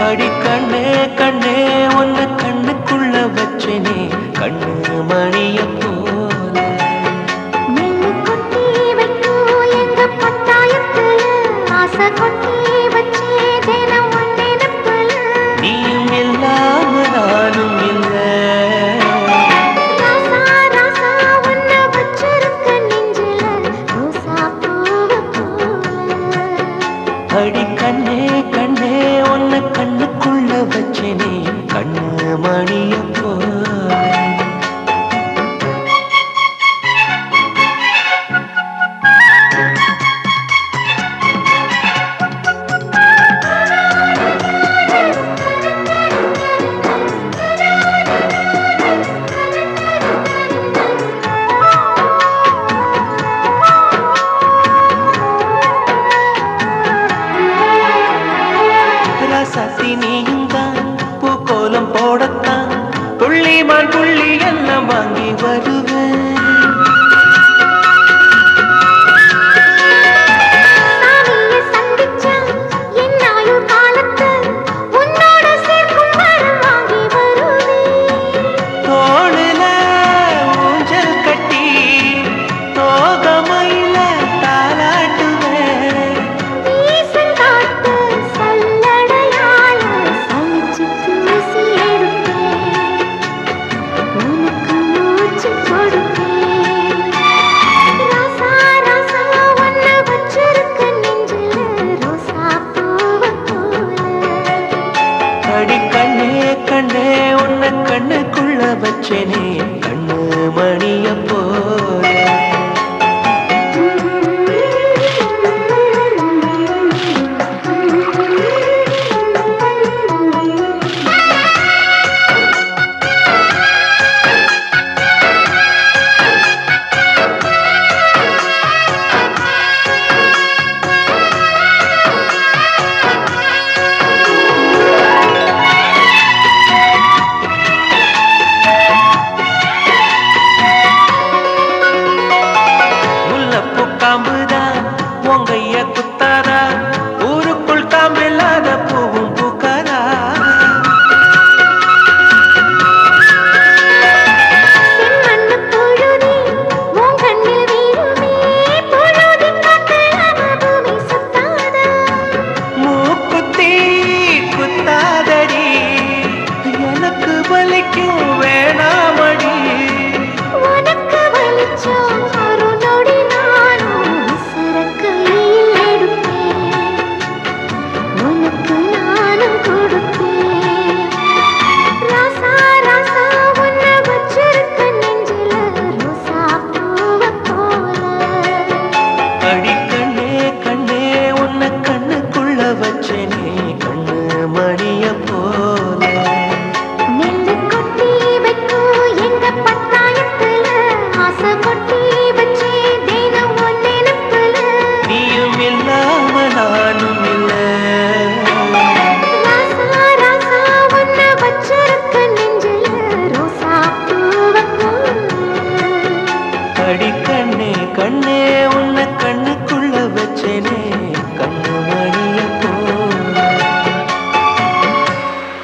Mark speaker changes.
Speaker 1: அடி கண்ணே கண்ணே ஒன்ன கண்ணுக்குள்ள வச்சனே கண்ணு மணிய போல
Speaker 2: கொட்டி வைக்கும் எங்க பட்டாயத்துல ஆசை கொட்டி வச்சே தினம் ஒன்னினப்புல
Speaker 1: நீயும் இல்லாம நானும் இல்லை
Speaker 2: ராசா ராசா ஒன்ன வச்சிருக்க நெஞ்சில ரோசா பூவ போல
Speaker 1: அடி கண்ணே கண்ணே ஒன்ன கண்ணுக்குள்ள வச்சனே கண்ணு மணிய போல ராசாத்தி நீயும்